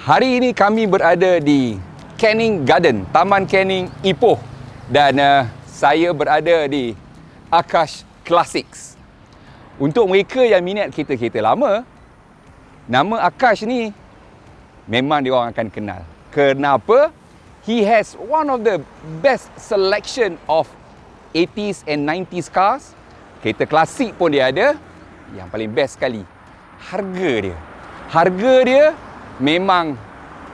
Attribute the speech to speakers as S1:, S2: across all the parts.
S1: Hari ini kami berada di Canning Garden, Taman Canning Ipoh, dan saya berada di Akash Classics. Untuk mereka yang minat kereta-kereta lama, nama Akash ni memang diorang akan kenal. Kenapa? He has one of the best selection of 80s and 90s cars. Kereta klasik pun dia ada. Yang paling best sekali, harga dia memang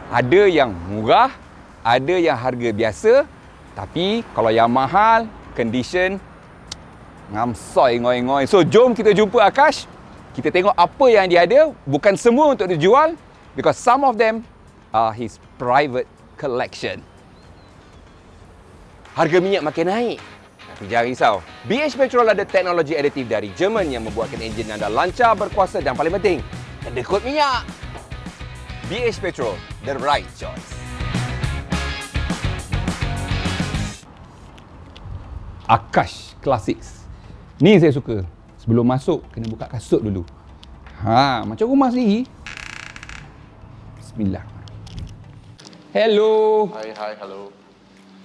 S1: ada yang murah, ada yang harga biasa, tapi kalau yang mahal, condition ngamsoy ngoi-ngoi. So jom kita jumpa Akash. Kita tengok apa yang dia ada. Bukan semua untuk dijual, because some of them are his private collection.
S2: Harga minyak makin naik.
S1: Tapi jangan risau,
S2: BH Petrol ada teknologi additif dari Zaman yang membuatkan enjin anda lancar, berkuasa dan paling penting, kedekut minyak.
S1: BH Petrol, the right choice. Akash Classics. Ni saya suka. Sebelum masuk, kena buka kasut dulu. Macam rumah sendiri. Bismillah. Hello.
S3: Hi, hello.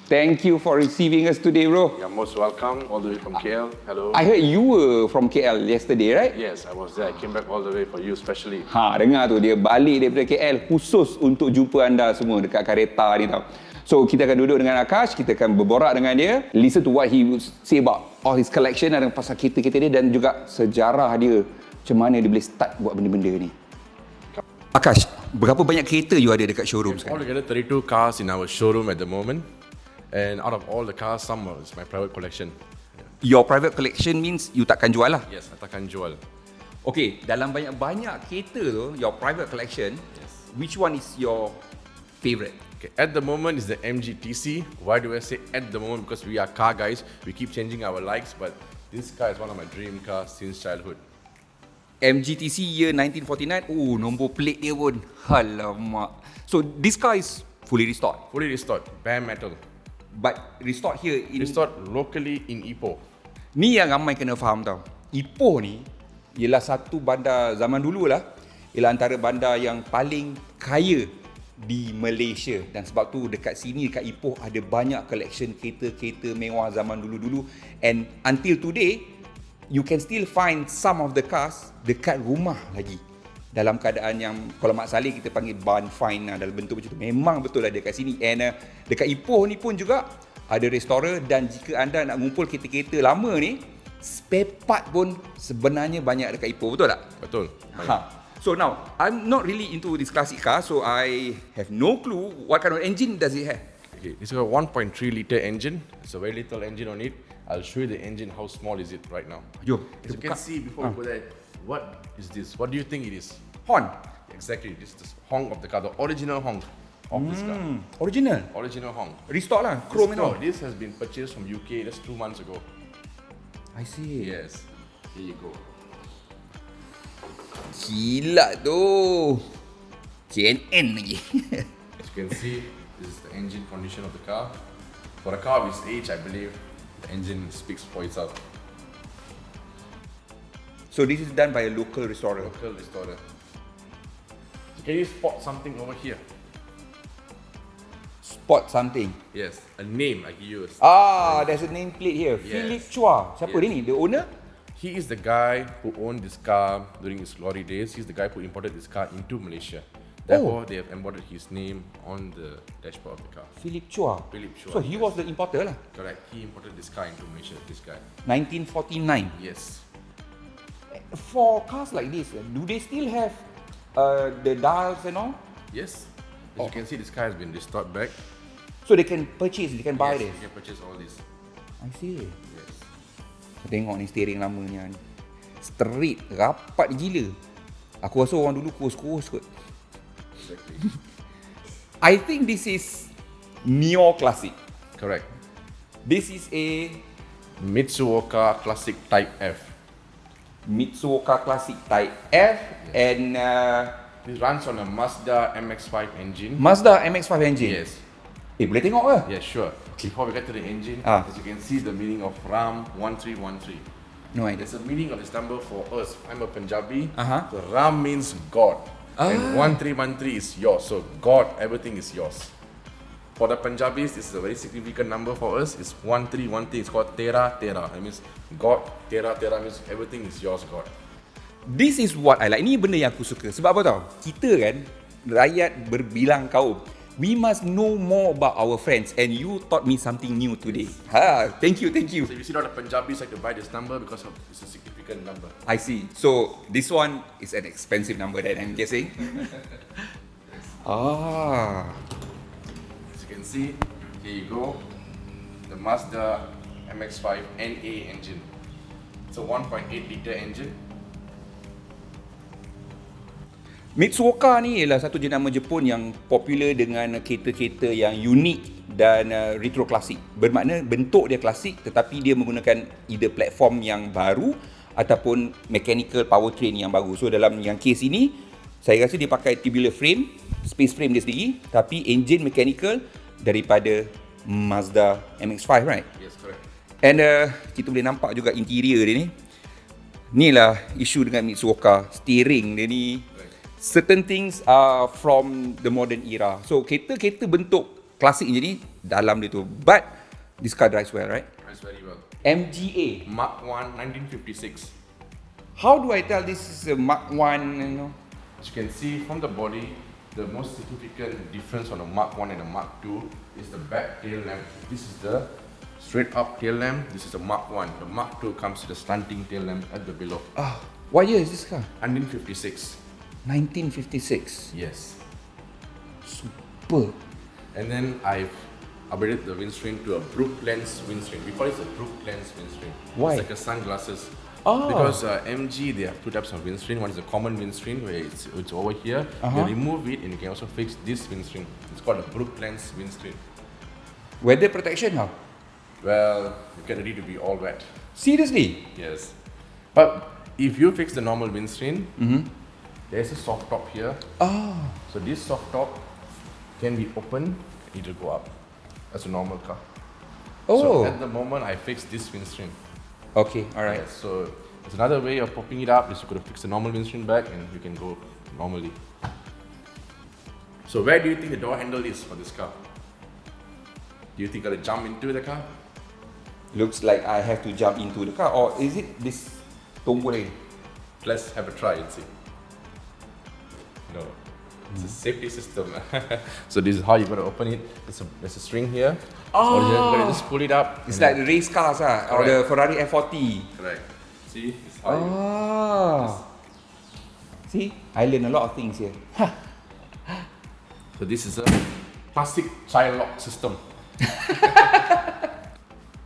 S1: Thank you for receiving us today, bro.
S3: You're most welcome, all the way from KL. Hello.
S1: I heard you were from KL yesterday, right?
S3: Yes, I was there. I came back all the way for you, especially.
S1: Dengar tu, dia balik daripada KL khusus untuk jumpa anda semua dekat Kereta ni tau. So, kita akan duduk dengan Akash, kita akan berborak dengan dia, listen to what he would say about all his collection dan pasal kereta-kereta dia dan juga sejarah dia, macam mana dia boleh start buat benda-benda ni. Akash, berapa banyak kereta you ada dekat showroom sekarang?
S3: Altogether 32 cars in our showroom at the moment. And out of all the cars, some is my private collection.
S1: Your private collection means you takkan jual lah?
S3: Yes, I takkan jual.
S1: Okay, dalam banyak-banyak kereta tu, your private collection, which one is your favourite?
S3: Okay, at the moment is the MGTC. Why do I say at the moment? Because we are car guys. We keep changing our likes, but this car is one of my dream cars since childhood.
S1: MGTC year 1949. Nombor plate dia pun. Alamak. So this car is fully restored?
S3: Fully restored, bare metal.
S1: But restored here in...
S3: Restored locally in Ipoh.
S1: Ni yang ramai kena faham tau. Ipoh ni ialah satu bandar zaman dulu lah. Ialah antara bandar yang paling kaya di Malaysia. Dan sebab tu dekat sini, dekat Ipoh, ada banyak collection kereta-kereta mewah zaman dulu-dulu. And until today, you can still find some of the cars dekat rumah lagi. Dalam keadaan yang, kalau Mak Saleh kita panggil barn find dalam bentuk macam tu. Memang betul ada dekat sini. And dekat Ipoh ni pun juga ada restorer, dan jika anda nak ngumpul kereta-kereta lama ni, spare part pun sebenarnya banyak dekat Ipoh. Betul tak?
S3: Betul.
S1: So now, I'm not really into this classic car, so I have no clue what kind of engine does it have.
S3: Okay, it's got a 1.3 liter engine. It's a very little engine on it. I'll show you the engine, how small is it right now.
S1: Jom,
S3: As you can see before we go there, what is this? What do you think it is?
S1: Horn.
S3: Exactly, this is the honk of the car, the original honk of this car.
S1: Original.
S3: Original honk.
S1: Restock lah, chrome and all.
S3: This has been purchased from UK just 2 months ago.
S1: I see.
S3: Yes, here you go.
S1: Gila tu. CNN lagi.
S3: As you can see, this is the engine condition of the car. For a car of its age, I believe the engine speaks for itself.
S1: So this is done by a local restorer.
S3: Local restorer. So can you spot something over here?
S1: Spot something.
S3: Yes, a name I give you.
S1: There's a name plate here.
S3: Yes.
S1: Philip Chua. Siapa dia ni? The owner?
S3: He is the guy who owned this car during his glory days. He's the guy who imported this car into Malaysia. Therefore, they have embodied his name on the dashboard of the car.
S1: Philip Chua.
S3: Philip Chua.
S1: So he was the importer lah.
S3: Correct. He imported this car into Malaysia. This guy.
S1: 1949.
S3: Yes.
S1: For cars like this, do they still have the dials and all?
S3: Yes. As you can see, this car has been restored back.
S1: So they can purchase, they can buy
S3: Yes,
S1: this?
S3: you can purchase all this.
S1: I see.
S3: Yes.
S1: Tengok ni steering lamanya ni. Straight, rapat gila. Aku rasa orang dulu kurus-kurus kot.
S3: Exactly.
S1: I think this is Neo Classic.
S3: Correct.
S1: This is a
S3: Mitsuoka Classic Type F.
S1: Mitsuoka Classic Type F, and
S3: This runs on a Mazda MX-5 engine.
S1: Mazda MX-5 engine.
S3: Yes.
S1: Boleh tengok ke?
S3: Yeah, sure. Before we get to the engine,
S1: Ah.
S3: as you can see the meaning of RAM 1313.
S1: No idea.
S3: There's a meaning of this number for us. I'm a Punjabi.
S1: Uh-huh.
S3: So Ram means God. And 1313 is yours. So God, everything is yours. For the Punjabis, this is a very significant number for us. It's 1313. It's called Tera Tera. That means God, Tera Tera means everything is yours, God.
S1: This is what I like. Ini benda yang aku suka. Sebab apa tau? Kita kan, rakyat berbilang kaum. We must know more about our friends, and you taught me something new today. Thank you.
S3: So if you see a lot of Punjabis like to buy this number because it's a significant number.
S1: I see. So this one is an expensive number that I'm guessing.
S3: As you can see, here you go. The Mazda MX-5 NA engine. It's a 1.8 liter engine.
S1: Mitsuoka ni ialah satu jenama Jepun yang popular dengan kereta-kereta yang unik dan retro klasik. Bermakna bentuk dia klasik tetapi dia menggunakan either platform yang baru ataupun mechanical powertrain yang baru. So dalam yang case ini, saya rasa dia pakai tubular frame, space frame dia sendiri, tapi engine mechanical daripada Mazda MX-5, right?
S3: Yes, correct.
S1: And kita boleh nampak juga interior dia ni. Inilah isu dengan Mitsuoka, steering dia ni. Certain things are from the modern era. So kereta-kereta bentuk klasik je ni dalam dia tu. But this car drives well, right?
S3: Drives very well.
S1: MGA.
S3: Mark 1 1956.
S1: How do I tell this is a Mark 1, you know?
S3: As you can see from the body, the most significant difference on the Mark 1 and the Mark 2 is the back tail lamp. This is the straight up tail lamp. This is the Mark 1. The Mark 2 comes with a slanting tail lamp at the below.
S1: What year is this car?
S3: 1956.
S1: 1956.
S3: Yes.
S1: Super.
S3: And then I've upgraded the windscreen to a Brook lens windscreen. We call it a Brook lens windscreen.
S1: Why?
S3: It's like a sunglasses. Because MG, they have two types of windscreen. One is a common windscreen where it's over here. You remove it and you can also fix this windscreen. It's called a Brook lens windscreen.
S1: Weather protection how?
S3: Well, you get ready to be all wet.
S1: Seriously?
S3: Yes. But if you fix the normal windscreen, there's a soft top here. So this soft top can be opened, it will go up as a normal car. So at the moment I fixed this windscreen.
S1: Okay, alright.
S3: Yes, so it's another way of popping it up is you could have fixed the normal windscreen back and you can go normally. So where do you think the door handle is for this car? Do you think I gotta jump into the car?
S1: Looks like I have to jump into the car, or is it this tombol ni?
S3: Let's have a try and see. No, it's a safety system. So this is how you gotta open it. There's a string here. So you gotta just pull it up.
S1: It's like the race cars, or the Ferrari F40.
S3: Correct. See, it's how you.
S1: See, I learn a lot of things here.
S3: So this is a plastic child lock system.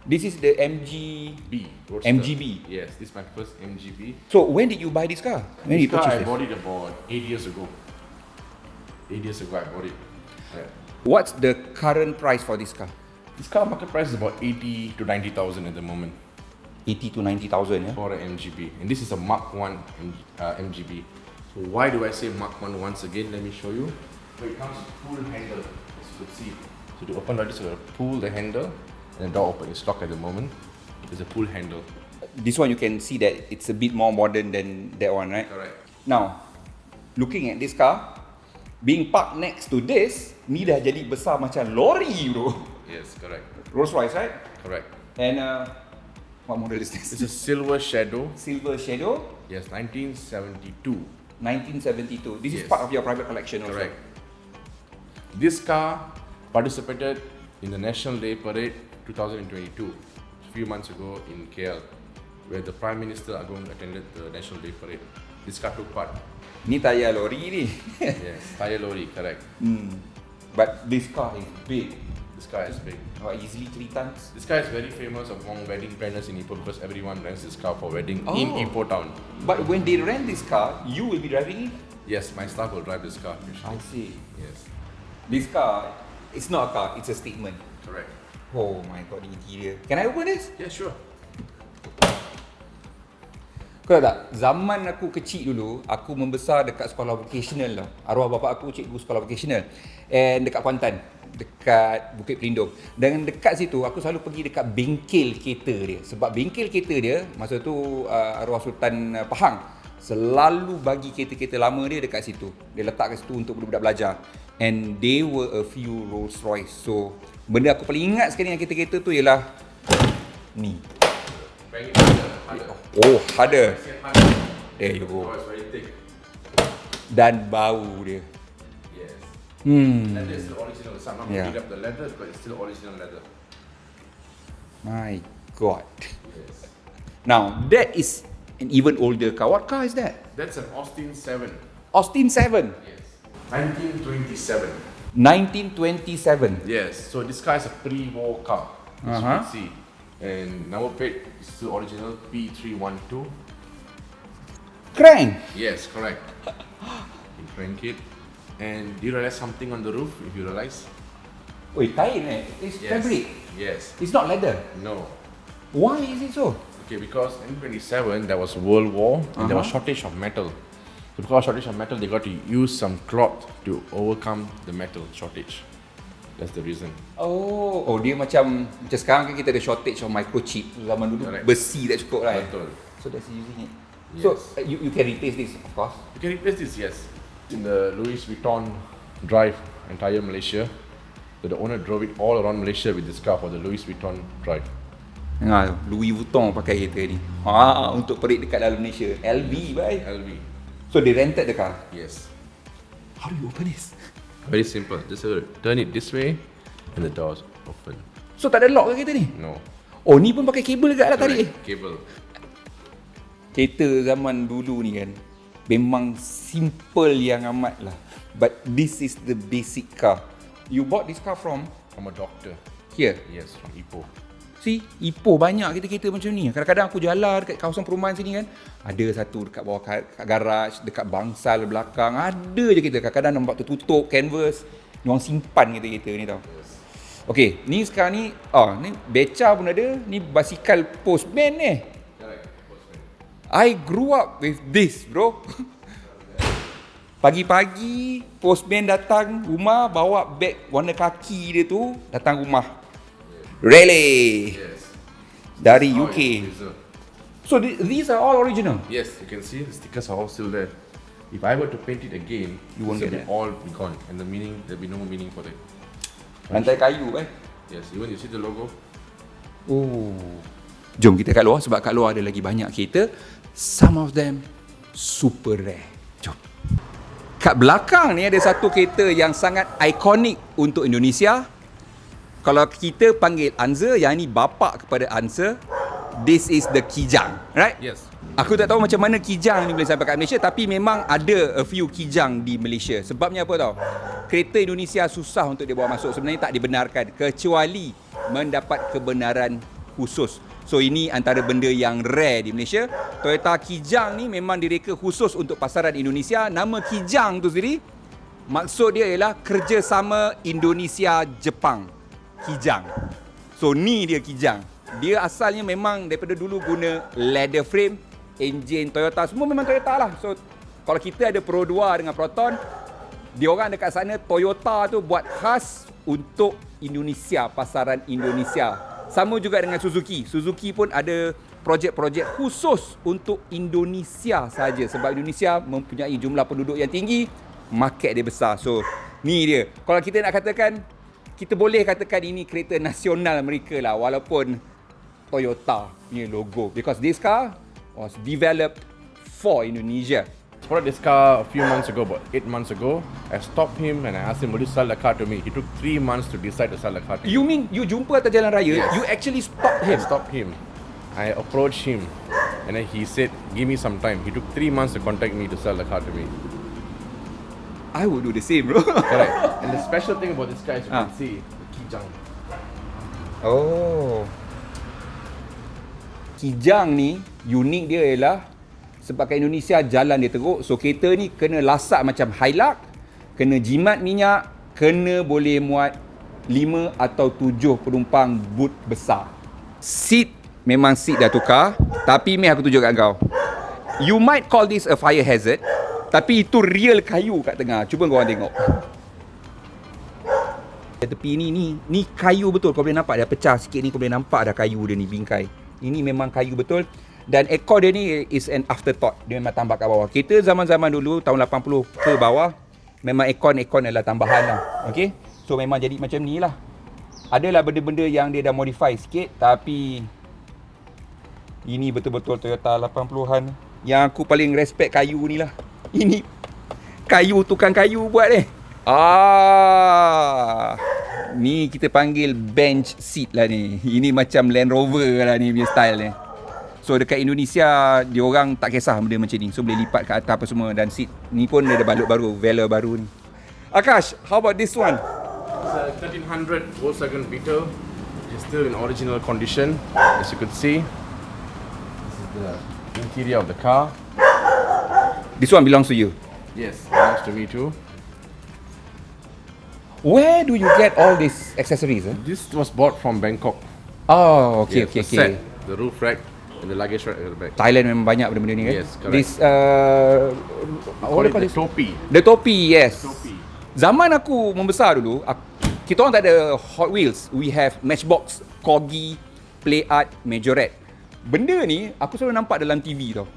S1: This is the MGB. MGB.
S3: Yes, this is my first MGB.
S1: So when did you buy this car? When did you
S3: This car
S1: purchase
S3: I
S1: it?
S3: bought it about 8 years ago. 8 years ago I bought it. Yeah.
S1: What's the current price for this car?
S3: This car market price is about 80 to 90,000 at the moment
S1: 80 to 90,000, yeah?
S3: for an MGB. And this is a Mark 1 MGB. So why do I say Mark 1 once again? Let me show you. So it comes with pull handle, as you could see. So to open like this, you gotta pull the handle and the door open. It's locked at the moment. There's a pull handle.
S1: This one you can see that it's a bit more modern than that one, right?
S3: Correct.
S1: Now, looking at this car, being parked next to this, ni dah jadi besar macam lori, bro.
S3: Yes, correct.
S1: Rolls Royce, right?
S3: Correct.
S1: And what model is this?
S3: It's a silver shadow.
S1: Silver Shadow,
S3: Yes, 1972.
S1: 1972. This is
S3: Yes.
S1: part of your private collection also.
S3: Correct. This car participated in the National Day Parade 2022, a few months ago in KL, where the Prime Minister Agong attended the National Day Parade. This car took part.
S1: Ni tayar lori ni.
S3: Yes, tire lorry, correct.
S1: But this car is big.
S3: This car is big.
S1: Easily 3 tons.
S3: This car is very famous among wedding planners in Ipoh because everyone rents this car for wedding in Ipoh town.
S1: But when they rent this car, you will be driving it?
S3: Yes, my staff will drive this car usually.
S1: I see.
S3: Yes,
S1: This car, it's not a car, it's a statement.
S3: correct.
S1: Oh my god, the interior. Can I open this?
S3: Yeah, sure.
S1: Kau tahu tak, zaman aku kecil dulu, aku membesar dekat sekolah vocational lah. Arwah bapa aku cikgu sekolah vocational. And dekat Kuantan, dekat Bukit Pelindung. Dan dekat situ, aku selalu pergi dekat bengkel kereta dia. Sebab bengkel kereta dia, masa tu arwah Sultan Pahang, selalu bagi kereta-kereta lama dia dekat situ. Dia letak kat situ untuk budak-budak belajar. And they were a few Rolls Royce. So, benda aku paling ingat sekali dengan kereta-kereta tu ialah ni. Oh, ada. There you go. Dan bau dia.
S3: Yes.
S1: Leather
S3: is still original. Some not
S1: Yeah.
S3: beat up the leather, but it's still original leather.
S1: My God.
S3: Yes.
S1: Now, that is an even older car. What car is that?
S3: That's an Austin 7.
S1: Austin 7.
S3: Yes. 1927.
S1: 1927.
S3: Yes. So this car is a pre-war car. As you can see. And number plate is still original P312.
S1: Crank.
S3: Yes, correct. You crank it. And do you realize something on the roof? If you realize?
S1: Wait, kain It's
S3: Yes.
S1: fabric.
S3: Yes.
S1: It's not leather.
S3: No.
S1: Why is it so?
S3: Okay, because in 27 there was World War and there was shortage of metal. So because of shortage of metal, they got to use some cloth to overcome the metal shortage. That's the reason.
S1: Oh, dia macam sekarang kan kita ada shortage of microchip. Zaman dulu
S3: Correct.
S1: besi tak cukup lah.
S3: Betul.
S1: So that's using it.
S3: Yes.
S1: So you can replace this, of course.
S3: You can replace this, yes. In the Louis Vuitton drive entire Malaysia. So the owner drove it all around Malaysia with this car for the Louis Vuitton drive.
S1: Dengar tu, Louis Vuitton pakai kereta ni. Untuk perik dekat dalam Malaysia. LV, bye.
S3: LV.
S1: So they rented the car.
S3: Yes.
S1: How do you open this?
S3: Very simple. Just turn it this way and the doors open.
S1: So tak ada lock ke kereta ni?
S3: No.
S1: Oh, ni pun pakai kabel dekat lah tarik.
S3: Correct. Cable.
S1: Kereta zaman dulu ni kan memang simple yang amat lah. But this is the basic car. You bought this car from
S3: From a doctor.
S1: here?
S3: Yes, from Ipoh.
S1: See, Ipoh banyak kereta-kereta macam ni. Kadang-kadang aku jalan dekat kawasan perumahan sini kan, ada satu dekat bawah kat garaj, dekat bangsal belakang, ada je kereta. Kadang-kadang nampak tertutup, canvas. Diorang simpan kereta-kereta ni tau. Okay, ni sekarang ni, ni beca pun ada. Ni basikal postman ni. I grew up with this, bro. Pagi-pagi, postman datang rumah, bawa beg warna kaki dia tu, datang rumah. Really?
S3: Yes.
S1: Dari
S3: How
S1: UK.
S3: it's preserved.
S1: So these are all original?
S3: Yes, you can see the stickers are all still there. If I were to paint it again,
S1: You won't
S3: this
S1: get
S3: will
S1: that.
S3: all be gone, and the meaning there'll be no meaning for it.
S1: Rantai kayu kan?
S3: Yes, even you see the logo.
S1: Oh. Jom kita kat luar sebab kat luar ada lagi banyak kereta. Some of them super rare. Jom. Kat belakang ni ada satu kereta yang sangat ikonik untuk Indonesia. Kalau kita panggil Anza, yang ni bapa kepada Anza, this is the Kijang, right?
S3: Yes.
S1: Aku tak tahu macam mana Kijang ni boleh sampai kat Malaysia, tapi memang ada a few Kijang di Malaysia. Sebabnya apa tau? Kereta Indonesia susah untuk dia bawa masuk. Sebenarnya tak dibenarkan kecuali mendapat kebenaran khusus. So ini antara benda yang rare di Malaysia. Toyota Kijang ni memang direka khusus untuk pasaran Indonesia. Nama Kijang tu sendiri, maksud dia ialah kerjasama Indonesia-Jepang. Kijang. So ni dia Kijang. Dia asalnya memang daripada dulu guna leather frame, enjin Toyota, semua memang Toyota lah. So kalau kita ada Pro 2 dengan Proton, dia orang dekat sana Toyota tu buat khas untuk Indonesia, pasaran Indonesia. Sama juga dengan Suzuki. Suzuki pun ada projek-projek khusus untuk Indonesia saja sebab Indonesia mempunyai jumlah penduduk yang tinggi, market dia besar. So ni dia. Kalau kita nak katakan, kita boleh katakan ini kereta nasional mereka lah walaupun Toyota punya logo, because this car was developed for Indonesia.
S3: I bought this car a few months ago, about 8 months ago. I stopped him and I asked him, will you sell the car to me? He took 3 months to decide to sell the car to me.
S1: You mean you jumpa atas jalan raya,
S3: Yes.
S1: you actually stopped
S3: I
S1: him?
S3: stopped him. I approached him and then he said, give me some time. He took 3 months to contact me to sell the car to me.
S1: I would do the same, bro.
S3: Correct. And the special thing about this car is you
S1: Ah.
S3: can see the Kijang.
S1: Oh. Kijang ni unik dia ialah sebab kat Indonesia jalan dia teruk, so kereta ni kena lasak macam Hilux, kena jimat minyak, kena boleh muat 5 atau 7 penumpang boot besar. Seat memang seat dah tukar, tapi meh aku tunjuk kat kau. You might call this a fire hazard, tapi itu real kayu kat tengah. Cuba kau orang tengok. Tepi ni kayu betul. Kau boleh nampak dah pecah sikit ni, kau boleh nampak dah kayu dia ni, bingkai. Ini memang kayu betul. Dan aircon dia ni is an afterthought. Dia memang tambah kat bawah. Kita zaman-zaman dulu tahun 80 ke bawah memang aircon adalah tambahan lah. Okay, so memang jadi macam ni lah. Adalah benda-benda yang dia dah modify sikit, tapi ini betul-betul Toyota 80-an. Yang aku paling respect kayu ni lah. Ini kayu, tukang kayu buat ni. Ni kita panggil bench seat lah ni. Ini macam Land Rover lah ni punya style ni. So dekat Indonesia, dia orang tak kisah benda macam ni. So boleh lipat kat atas apa semua. Dan seat ni pun dia ada balut baru, Velar baru ni. Akash, how about this one?
S3: It's a 1300 Volkswagen Beetle. It's still in original condition, as you could see. This is the interior of the car.
S1: This one belongs to you.
S3: Yes, belongs to me too.
S1: Where do you get all these accessories?
S3: This was bought from Bangkok.
S1: Oh, okay,
S3: Yes, the set, the roof rack and the luggage rack at the back.
S1: Thailand memang banyak benda-benda ni kan?
S3: Yes, correct.
S1: This,
S3: Call it the topi.
S1: The topi, yes.
S3: Topi.
S1: Zaman aku membesar dulu, kita orang tak ada Hot Wheels. We have Matchbox, Corgi, Play Art, Majorette. Benda ni aku selalu nampak dalam TV tau.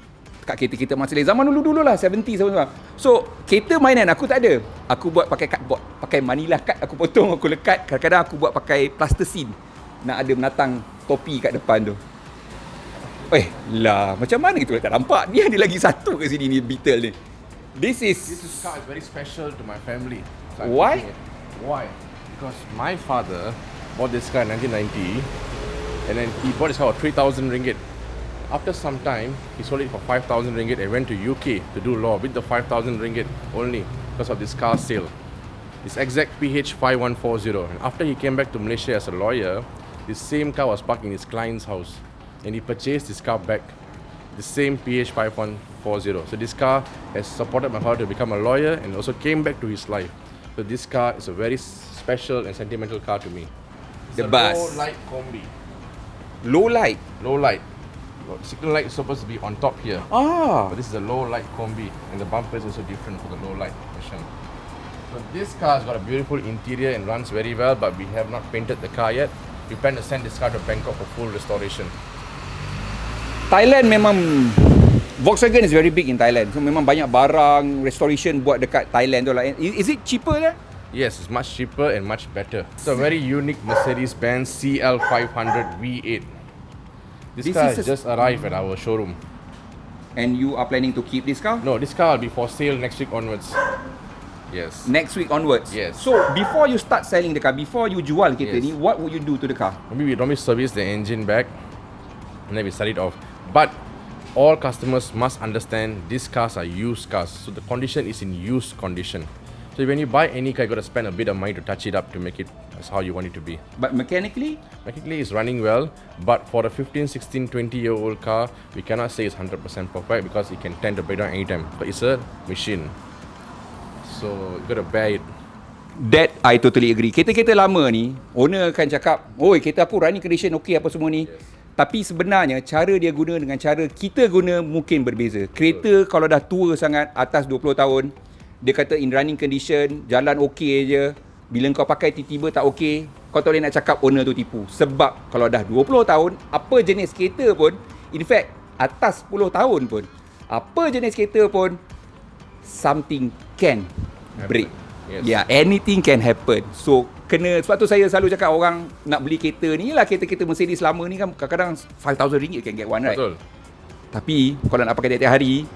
S1: Kat kereta-kereta masa lain. Zaman dulu lah, 70s sama-sama. So, kereta mainan aku tak ada. Aku buat pakai cardboard. Pakai manila card, aku potong, aku lekat. Kadang-kadang aku buat pakai plasticine. Nak ada menatang topi kat depan tu. Macam mana kita tak nampak? Dia ada lagi satu kat sini ni, Beetle ni. This
S3: car is very special to my family. So
S1: Why?
S3: Why? Because my father bought this car in 1990 and then he bought this car for 3,000 ringgit. After some time, he sold it for 5,000 ringgit and went to UK to do law with the 5,000 ringgit only because of this car sale. It's exact PH5140. And after he came back to Malaysia as a lawyer, this same car was parked in his client's house and he purchased this car back, the same PH5140. So this car has supported my father to become a lawyer and also came back to his life. So this car is a very special and sentimental car to me. It's
S1: The
S3: a
S1: bus.
S3: low light combi.
S1: low light.
S3: Low light. The signal light is supposed to be on top here. But this is a low light combi and the bumper is also different for the low light version. So this car has got a beautiful interior and runs very well, but we have not painted the car yet. We plan to send this car to Bangkok for full restoration.
S1: Thailand memang Volkswagen is very big in Thailand. So memang banyak barang restoration buat dekat Thailand tu lah. Is it cheaper there?
S3: Yes, it's much cheaper and much better. It's a very unique Mercedes-Benz CL500 V8. This car has just arrived at our showroom.
S1: And you are planning to keep this car?
S3: No, this car will be for sale next week onwards. Yes.
S1: Next week onwards?
S3: Yes.
S1: So before you start selling the car, before you jual kereta
S3: Yes.
S1: ni, what would you do to the car?
S3: Maybe we normally service the engine back and then we sell it off. But all customers must understand these cars are used cars. So the condition is in used condition. So when you buy any car, you got to spend a bit of money to touch it up to make it as how you want it to be.
S1: But mechanically?
S3: Mechanically, it's running well, but for a 15, 16, 20-year-old car, we cannot say it's 100% perfect because it can tend to break down anytime. But it's a machine. So you got to bear it.
S1: That I totally agree. Kereta-kereta lama ni, owner akan cakap, oi kereta aku running condition okay apa semua ni. Tapi sebenarnya cara dia guna dengan cara kita guna mungkin berbeza. Kereta kalau dah tua sangat, atas 20 tahun, dia kata in running condition, jalan okey je. Bila kau pakai tiba-tiba tak okey, kau tak boleh nak cakap owner tu tipu. Sebab kalau dah 20 tahun, apa jenis kereta pun, in fact, atas 10 tahun pun, apa jenis kereta pun, something can break.
S3: Yes.
S1: Yeah, anything can happen. So, sebab tu saya selalu cakap orang nak beli kereta ni lah, kereta-kereta Mercedes lama ni kan kadang-kadang RM5,000 can get one, right?
S3: Betul.
S1: Tapi, kalau nak pakai tiap-tiap hari,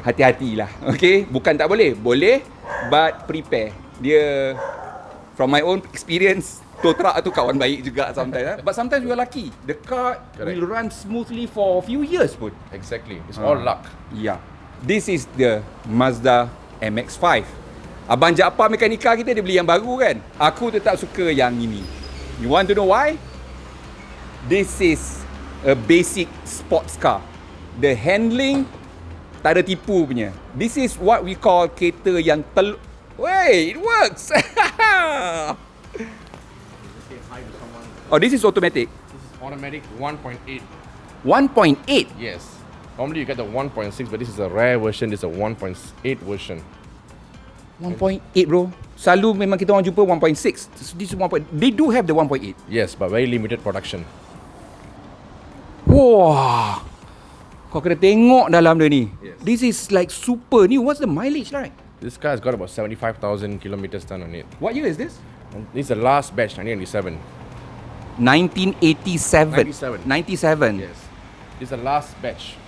S1: hati-hatilah, okay? Bukan tak boleh, boleh, but prepare. Dia, from my own experience, tow truck tu kawan baik juga sometimes. But sometimes we are lucky. The car will run smoothly for a few years pun.
S3: Exactly. It's all luck.
S1: Yeah. This is the Mazda MX-5. Abang Jaafar mekanika kita dia beli yang baru kan. Aku tetap suka yang ini. You want to know why? This is a basic sports car. The handling tak ada tipu punya. This is what we call kereta yang Wait, it works. Oh, this is automatic.
S3: This is automatic 1.8.
S1: 1.8.
S3: Yes. Normally you get the 1.6, but this is a rare version. This is a 1.8 version.
S1: 1.8 bro. Selalu memang kita orang jumpa 1.6. This is 1. They do have the 1.8.
S3: Yes, but very limited production.
S1: Oh, Wah. Kau kena tengok dalam dia ni.
S3: Yes.
S1: This is like super new. What's the mileage like?
S3: This car has got about 75,000 kilometers done on it.
S1: What year is this?
S3: And this is the last batch, 1997.
S1: 1987. 97.
S3: Yes. This is the last batch.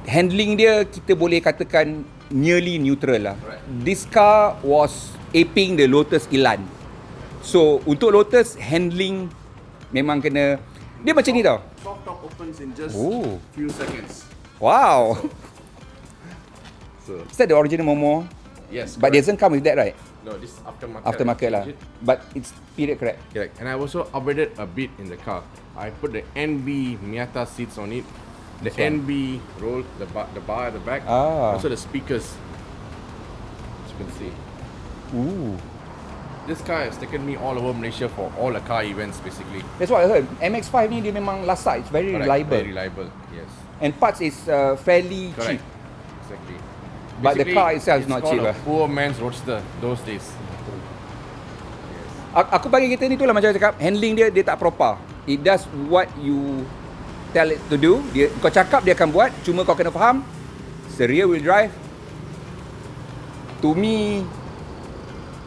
S1: Handling dia kita boleh katakan nearly neutral lah.
S3: Right.
S1: This car was aping the Lotus Elan. So untuk Lotus handling memang kena, dia macam ni tau.
S3: Soft top opens in just
S1: Oh.
S3: few seconds.
S1: Wow.
S3: So
S1: Is that the original Momo?
S3: yes,
S1: But it
S3: correct.
S1: doesn't come with that, right?
S3: No, this is aftermarket.
S1: Aftermarket lah.
S3: Legit.
S1: But it's period correct.
S3: Correct. And I also upgraded a bit in the car. I put the NB Miata seats on it. The
S1: This one?
S3: NB roll, the bar at the back.
S1: Ah.
S3: Also the speakers. As you can see.
S1: Ooh.
S3: This car has taken me all over Malaysia for all the car events basically.
S1: That's what I heard. MX-5 ni dia memang lasa. It's very
S3: Correct.
S1: reliable.
S3: Very reliable, yes.
S1: And parts is fairly
S3: Correct.
S1: cheap.
S3: Exactly.
S1: But the
S3: Basically,
S1: car itself is
S3: it's
S1: not
S3: called
S1: cheap
S3: a
S1: lah.
S3: poor man's roadster those days.
S1: Aku bagi kereta ni tu lah macam cakap, handling dia tak proper. It does what you tell it to do. Kau cakap dia akan buat, cuma kau kena faham. It's a rear wheel drive. To me,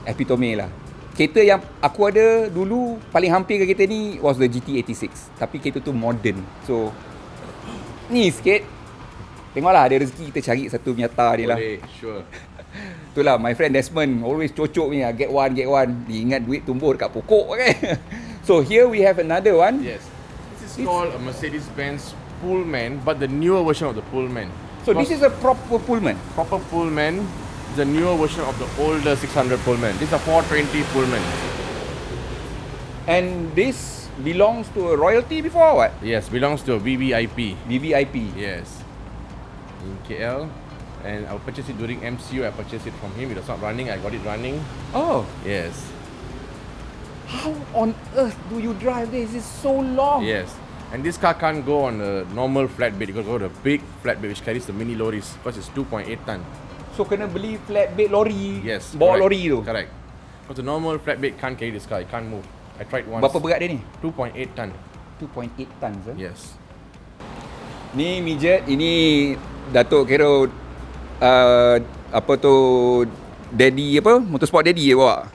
S1: epitome lah. Kereta yang aku ada dulu paling hampir ke kereta ni was the GT86. Tapi kereta tu modern. So ni sikit. Tengoklah ada rezeki kita cari satu Miata ni lah.
S3: Boleh, sure.
S1: Itulah my friend Desmond always cocok ni, get one. Dia ingat duit tumbuh dekat pokok kan. So here we have another one.
S3: Yes. This is called a Mercedes-Benz Pullman, but the newer version of the Pullman.
S1: So this is a proper Pullman.
S3: Proper Pullman, the newer version of the older 600 Pullman. This is a 420 Pullman.
S1: And this belongs to a royalty before or what?
S3: Yes, belongs to a VVIP.
S1: VVIP.
S3: Yes. In KL. And I purchased it during MCU. I purchased it from him. It was not running. I got it running.
S1: Oh,
S3: Yes.
S1: how on earth do you drive this? It's so long.
S3: Yes. And this car can't go on a normal flatbed. You got to go to a big flatbed which carries the mini lorries because it's 2.8 ton.
S1: So kena beli flatbed lori.
S3: Yes.
S1: Bawa
S3: correct.
S1: lori tu.
S3: Correct. Because the normal flatbed can't carry this car. It can't move. I tried once.
S1: Berapa berat dia ni?
S3: 2.8 ton.
S1: 2.8 tons eh?
S3: Yes.
S1: Ni midget, ini Datuk kira apa tu daddy apa? Motorsport daddy dia bawa.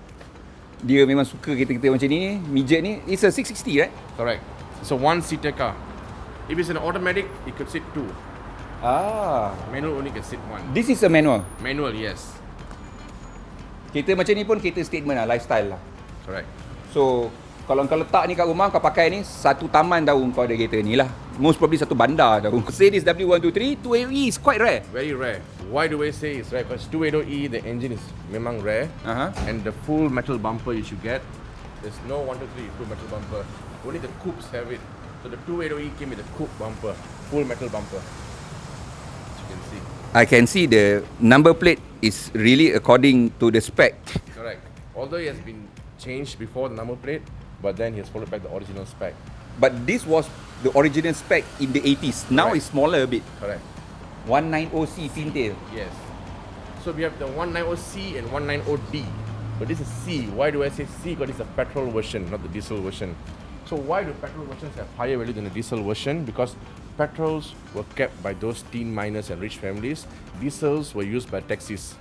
S1: Dia memang suka kereta-kereta macam ni. Midget ni, it's a 660 right?
S3: Correct. It's a one-seater car. If it's an automatic, it could sit two.
S1: Ah,
S3: Manual only can sit one.
S1: this is a manual.
S3: Manual, yes.
S1: Kereta macam ni pun kereta statement lah, lifestyle lah.
S3: Correct.
S1: So, kalau kau letak ni kat rumah, kau pakai ni, satu taman tahu kau ada kereta ni lah. Most probably satu bandar tahu. Mercedes W123, 280 is quite rare.
S3: Very rare. Why do I say it's rare? Because 280E, the engine is memang rare.
S1: Uh-huh.
S3: And the full metal bumper you should get. There's no 123 full metal bumper. Only the coupes have it. So the 280E came with a coupe bumper. Full metal bumper. As you can see.
S1: I can see the number plate is really according to the spec.
S3: Correct. Although it has been changed before the number plate, but then he has followed back the original spec.
S1: But this was the original spec in the 80s. Now
S3: Correct.
S1: it's smaller a bit.
S3: Correct.
S1: 190C pintail.
S3: Yes. So we have the 190C and 190D. But this is C. Why do I say C? Because it's a petrol version, not the diesel version. So why do petrol versions have higher value than the diesel version? Because petrols were kept by those teen miners and rich families. Diesels were used by taxis.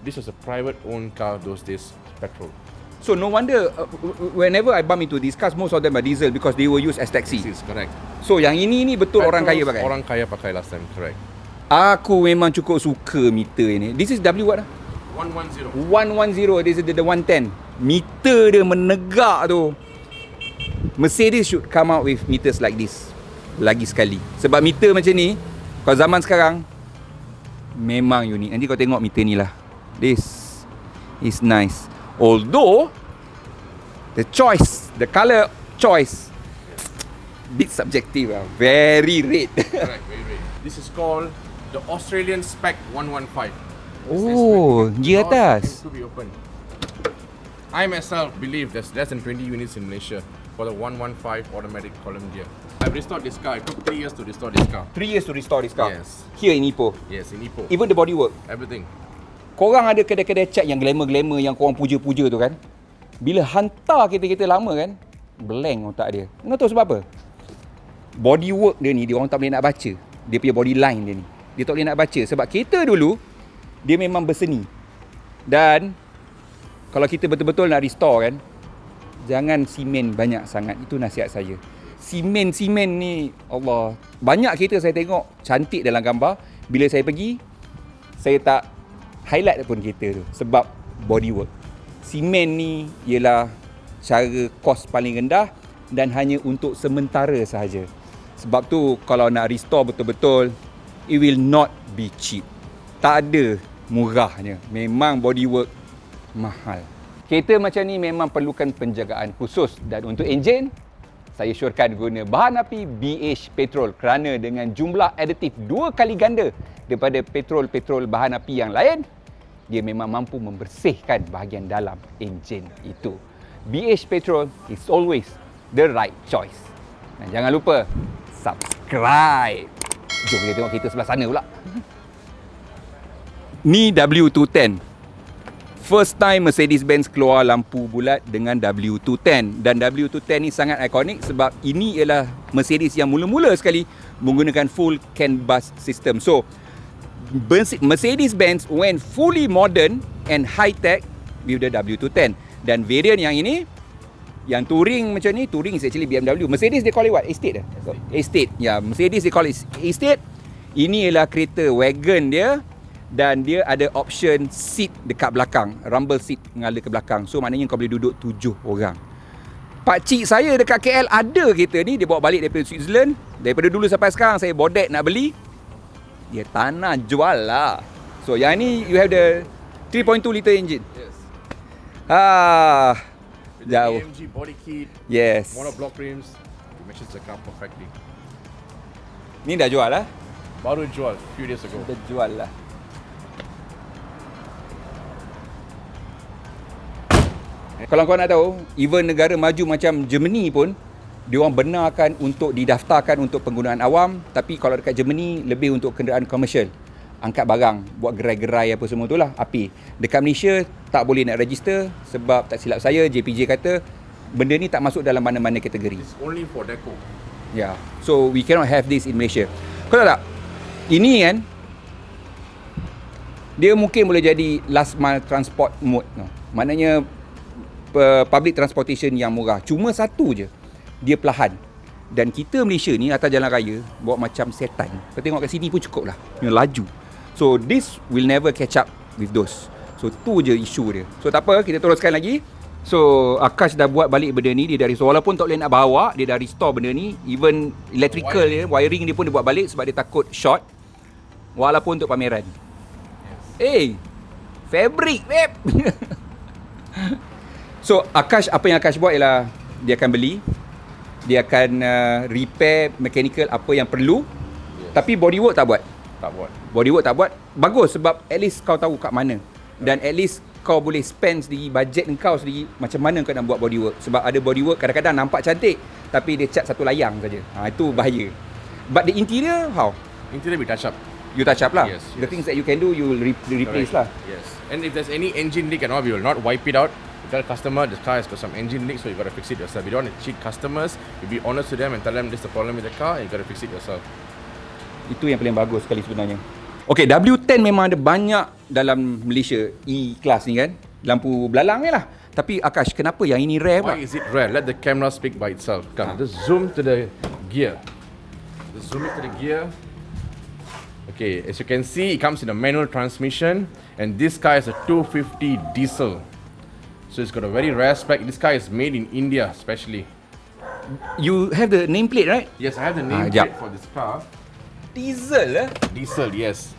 S3: This was a private owned car those days, petrol.
S1: So no wonder whenever I bump into these cars, most of them are diesel because they were used as taxi.
S3: This is correct.
S1: So yang ini ni betul orang kaya pakai.
S3: Orang kaya pakai last time, correct.
S1: Aku memang cukup suka meter ini. This is W what?
S3: 110.
S1: 110. This is the 110. Meter dia menegak tu. Mercedes should come out with meters like this. Lagi sekali. Sebab meter macam ni, kalau zaman sekarang, memang unik. Nanti kau tengok meter ni lah. This is nice. Although, the choice, the colour choice, bit subjective lah. Very red.
S3: Correct, very rare. This is called the Australian Spec 115.
S1: Oh, gear atas.
S3: To be open. I myself believe there's less than 20 units in Malaysia for the 115 automatic column gear. I've restored this car. It took 3 years to restore this car.
S1: 3 years to restore this car.
S3: Yes.
S1: Here in Ipoh.
S3: Yes, in Ipoh.
S1: Even the bodywork.
S3: Everything.
S1: Korang ada kedai-kedai cat yang glamour-glamour yang korang puja-puja tu kan. Bila hantar kereta-kereta lama kan, blank otak dia. Kau tahu sebab apa? bodywork dia ni, dia orang tak boleh nak baca. Dia punya body line dia ni, dia tak boleh nak baca. Sebab kereta dulu, dia memang berseni. Dan kalau kita betul-betul nak restore kan, jangan simen banyak sangat. Itu nasihat saya. Simen ni, Allah, banyak kereta saya tengok cantik dalam gambar. Bila saya pergi, saya tak highlight pun kereta tu sebab bodywork. Simen ni ialah cara kos paling rendah dan hanya untuk sementara sahaja. Sebab tu kalau nak restore betul-betul, it will not be cheap. Tak ada murahnya. Memang bodywork mahal. Kereta macam ni memang perlukan penjagaan khusus. Dan untuk enjin, saya syorkan guna bahan api BH petrol kerana dengan jumlah aditif 2 kali ganda daripada petrol-petrol bahan api yang lain, dia memang mampu membersihkan bahagian dalam enjin itu. BH petrol is always the right choice. Dan jangan lupa subscribe. Jom kita tengok kereta sebelah sana pula. Ni W210. First time Mercedes-Benz keluar lampu bulat dengan W210. Dan W210 ni sangat ikonik sebab ini ialah Mercedes yang mula-mula sekali menggunakan full CAN bus system. So, Mercedes-Benz went fully modern and high-tech with the W210. Dan variant yang ini, yang touring macam ni, touring is actually BMW. Mercedes they call it what? Estate? Estate. Ya, Mercedes they call it estate. Ini ialah kereta wagon dia. Dan dia ada option seat dekat belakang, rumble seat mengalir ke belakang. So maknanya kau boleh duduk 7 orang. Pakcik saya dekat KL ada kereta ni, dia bawa balik daripada Switzerland. Daripada dulu sampai sekarang saya bodek nak beli, dia tak nak jual lah. So yang ni you have the 3.2 liter engine.
S3: Yes.
S1: Jauh.
S3: AMG body kit.
S1: Yes.
S3: Monoblock rims. It matches the car perfectly.
S1: Ni dah jual lah.
S3: Baru jual few days ago.
S1: Dah jual lah. Kalau kau nak tahu, even negara maju macam Germany pun, dia orang benarkan untuk didaftarkan untuk penggunaan awam. Tapi kalau dekat Germany, lebih untuk kenderaan komersial. Angkat barang, buat gerai-gerai apa semua tu lah, api. Dekat Malaysia, tak boleh nak register sebab tak silap saya, JPJ kata, benda ni tak masuk dalam mana-mana kategori.
S3: It's only for deco.
S1: Yeah. So, we cannot have this in Malaysia. Kau tahu tak? Ini kan, dia mungkin boleh jadi last mile transport mode. No? Maknanya, public transportation yang murah. Cuma satu je, dia perlahan. Dan kita Malaysia ni atas jalan raya buat macam setan. Kau tengok kat sini pun cukup lah, dia laju. So this will never catch up with those. So tu je isu dia. So tak apa, kita teruskan lagi. So Akash dah buat balik benda ni. Dia dari, so walaupun tak boleh nak bawa, dia dah restore benda ni. Even electrical dia, wiring dia pun dia buat balik sebab dia takut short. Walaupun untuk pameran. Fabric babe. So Akash, apa yang Akash buat ialah dia akan beli, dia akan repair mechanical apa yang perlu. Tapi bodywork tak buat. Bodywork tak buat. Bagus sebab at least kau tahu kat mana. Dan at least kau boleh spend sendiri, budget kau sendiri macam mana kau nak buat bodywork. Sebab ada bodywork kadang-kadang nampak cantik tapi dia cat satu layang saja. Itu bahaya. But the interior, how?
S3: Interior we touch up.
S1: You touch up lah.
S3: Yes,
S1: The things that you can do, you will replace lah.
S3: Yes. And if there's any engine leak and all, we will not wipe it out. Tell customer the car has got some engine leak, so you got to fix it yourself. You don't want to cheat customers. You be honest to them and tell them this is the problem with the car, and you got to fix it yourself.
S1: Itu yang paling bagus sekali sebenarnya. Okay, W10 memang ada banyak dalam Malaysia E-Class ni kan. Lampu belalang ni lah. Tapi Akash, kenapa yang ini rare pula?
S3: Why is it rare? Let the camera speak by itself. Come, just zoom to the gear. Just zoom it to the gear. Okay, as you can see, it comes in a manual transmission, and this car is a 250 diesel. So it's got a very rare spec. This car is made in India, especially.
S1: You have the nameplate, right?
S3: Yes, I have the name
S1: jap.
S3: plate for this car.
S1: Diesel
S3: Diesel, yes.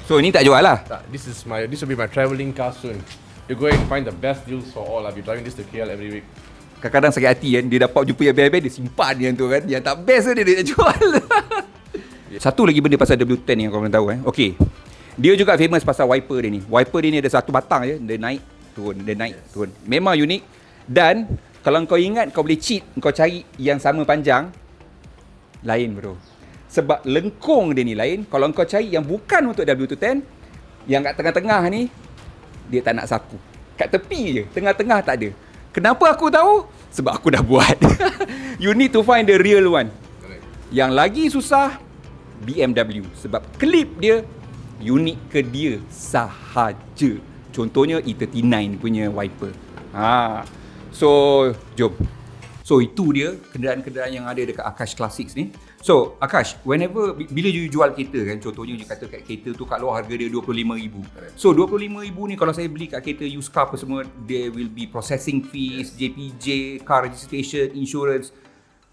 S1: So ini tak jual lah?
S3: This will be my traveling car soon. To go and find the best deals for all. I'll be driving this to KL every week.
S1: Kadang-kadang sakit hati kan, dia dapat jumpa yang best-best, dia simpan yang tu kan. Yang tak best tu dia nak jual. Satu lagi benda pasal W10 yang korang tahu Okay, dia juga famous pasal wiper dia ni. Wiper dia ni ada satu batang je, dia naik turun, dia naik turun. Memang unik. Dan kalau kau ingat, kau boleh cheat, kau cari yang sama panjang, lain bro. Sebab lengkung dia ni lain. Kalau kau cari yang bukan untuk W210, yang kat tengah-tengah ni, dia tak nak sapu. Kat tepi je, tengah-tengah tak ada. Kenapa aku tahu? Sebab aku dah buat. You need to find the real one. Yang lagi susah BMW sebab klip dia unik ke dia sahaja. Contohnya E39 punya wiper. So jom. So itu dia kenderaan-kenderaan yang ada dekat Akash Classics ni. So Akash, whenever bila you jual kereta kan, contohnya you kata kat kereta tu kat luar harga dia 25,000. So 25,000 ni kalau saya beli kat kereta used car apa semua, there will be processing fees, JPJ, car registration, insurance.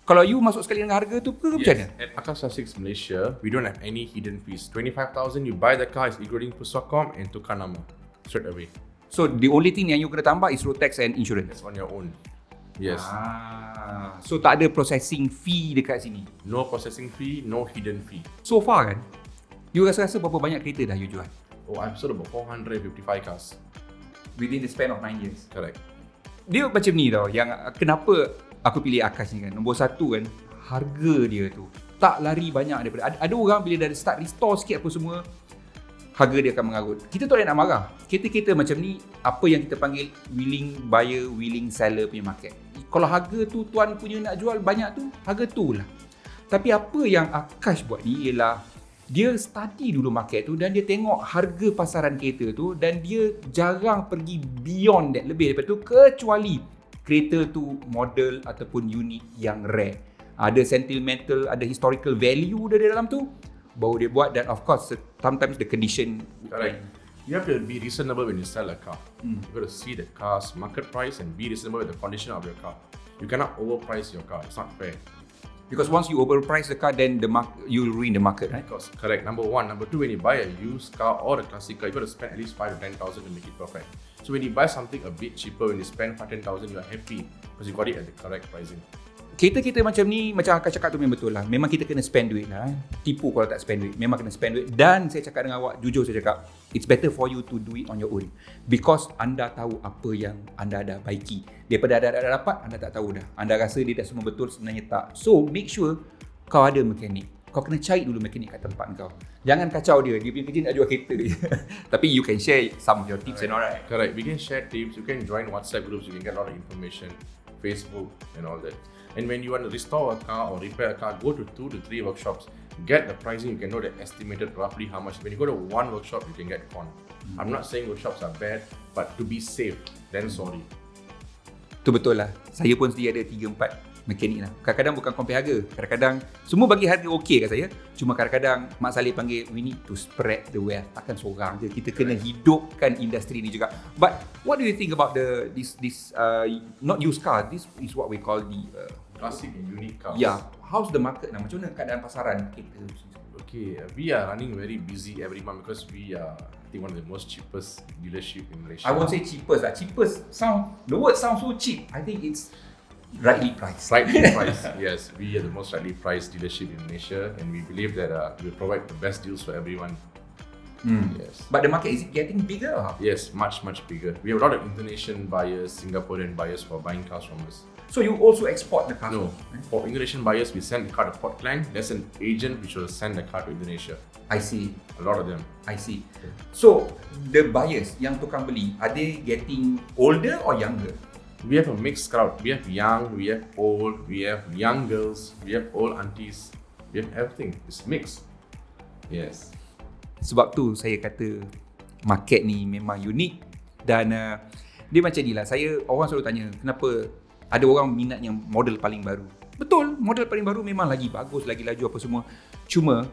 S1: Kalau you masuk sekali dengan harga tu ke macam mana?
S3: At Akash Classics Malaysia, we don't have any hidden fees. 25,000 you buy the car is including Pusakam and tukar nama straight away.
S1: So the only thing yang you kena tambah is road tax and insurance.
S3: That's on your own. Yes.
S1: So tak ada processing fee dekat sini.
S3: No processing fee, no hidden fee.
S1: So far kan, you rasa berapa banyak kereta dah you jual?
S3: Oh, I've sold about 455 cars.
S1: Within the span of 9 years.
S3: Correct.
S1: Dia macam ni tau, yang kenapa aku pilih Akash ni kan. Nombor satu kan, harga dia tu tak lari banyak daripada ada orang bila dah start restore sikit apa semua, harga dia akan mengarut. Kita tak boleh nak marah. Kereta-kereta macam ni, apa yang kita panggil willing buyer, willing seller punya market. Kalau harga tu tuan punya nak jual banyak tu, harga tu lah. Tapi apa yang Akash buat ni ialah dia study dulu market tu dan dia tengok harga pasaran kereta tu dan dia jarang pergi beyond that, lebih daripada tu, kecuali kereta tu model ataupun unit yang rare. Ada sentimental, ada historical value dari dalam tu, baru dia buat. Dan of course sometimes the condition.
S3: Correct. You have to be reasonable when you sell a car. You got to see the car's market price and be reasonable with the condition of your car. You cannot overprice your car. It's not fair.
S1: Because once you overprice the car, then you ruin the market, right?
S3: Because correct. Number one. Number two, when you buy a used car or a classic car, you got to spend at least 5,000 to 10,000 to make it perfect. So when you buy something a bit cheaper, when you spend 5,000 to 10,000, you are happy because you got it at the correct pricing.
S1: Kereta-kereta macam ni, macam Akash cakap tu memang betul lah. Memang kita kena spend duit lah. Tipu kalau tak spend duit. Memang kena spend duit. Dan saya cakap dengan awak, jujur saya cakap, it's better for you to do it on your own. Because anda tahu apa yang anda ada baiki. Daripada anda dapat, anda tak tahu dah. Anda rasa dia dah semua betul, sebenarnya tak. So, make sure kau ada mekanik. Kau kena cari dulu mekanik kat tempat kau. Jangan kacau dia. Dia punya kerja nak jual kereta dia. Tapi you can share some of your tips and all right.
S3: Correct. We can share tips. You can join WhatsApp groups. You can get a lot of information. Facebook and all that. And when you want to restore a car or repair a car, go to 2 to 3 workshops. Get the pricing, you can know the estimated roughly how much. When you go to one workshop, you can get con. I'm not saying workshops are bad, but to be safe, then sorry.
S1: Tu betul lah. Saya pun sendiri ada 3-4 mekanik lah. Kadang-kadang bukan compare harga. Kadang-kadang semua bagi harga okey kat saya. Cuma kadang-kadang Mak Saleh panggil, we need to spread the wealth. Takkan seorang je. Kita kena hidupkan industri ni juga. But what do you think about this not used car? This is what we call the
S3: Classic and unique cars.
S1: Yeah. How's the market now? Macam mana keadaan pasaran kereta?
S3: Okay, we are running very busy every month because we are, I think, one of the most cheapest dealership in Malaysia.
S1: I won't say cheapest lah. Cheapest the word sounds so cheap. I think it's rightly priced.
S3: Rightly priced, yes. We are the most rightly priced dealership in Malaysia, and we believe that we provide the best deals for everyone. Yes.
S1: But the market, is it getting bigger?
S3: Yes, much bigger. We have a lot of Indonesian buyers, Singaporean buyers who are buying cars from us.
S1: So you also export the car?
S3: No. For Indonesian buyers, we send the car to Port Klang. There's an agent which will send the car to Indonesia.
S1: I see.
S3: A lot of them.
S1: I see. So the buyers yang tukang beli, are they getting older or younger?
S3: We have a mixed crowd. We have young, we have old, we have young girls, we have old aunties. We have everything. It's mixed. Yes.
S1: Sebab tu saya kata market ni memang unik. Dan dia macam ni lah. Orang selalu tanya, kenapa ada orang minat yang model paling baru. Betul, model paling baru memang lagi bagus, lagi laju apa semua. Cuma,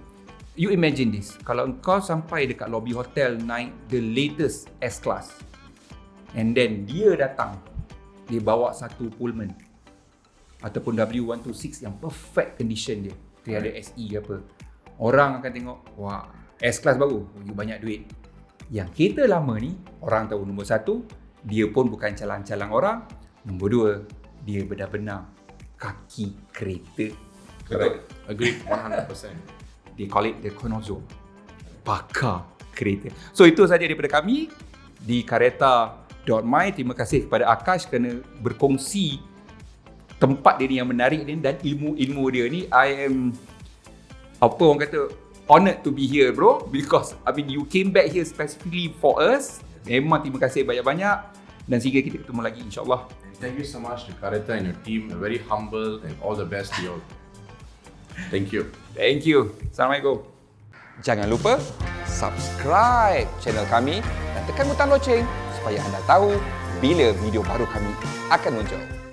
S1: you imagine this. Kalau engkau sampai dekat lobby hotel naik the latest S-Class, and then dia datang, dia bawa satu Pullman ataupun W126 yang perfect condition dia, 300 SE ke apa, orang akan tengok, wah, S-Class baru, you banyak duit. Yang kereta lama ni, orang tahu nombor satu, dia pun bukan calang-calang orang. Nombor dua, dia benar-benar kaki kereta.
S3: Correct. Agreed 100%.
S1: They call it the konozo, pakar kereta. So itu saja daripada kami di Kereta.my. Terima kasih kepada Akash kerana berkongsi tempat dia ni yang menarik ni dan ilmu-ilmu dia ni. I am, apa orang kata, honoured to be here bro, because I mean you came back here specifically for us. Memang terima kasih banyak-banyak dan sehingga kita ketemu lagi insyaAllah.
S3: Thank you so much to Kereta and your team. Very humble and all the best to you all. Thank you.
S1: Thank you. Assalamualaikum.
S2: Jangan lupa subscribe channel kami dan tekan butang loceng supaya anda tahu bila video baru kami akan muncul.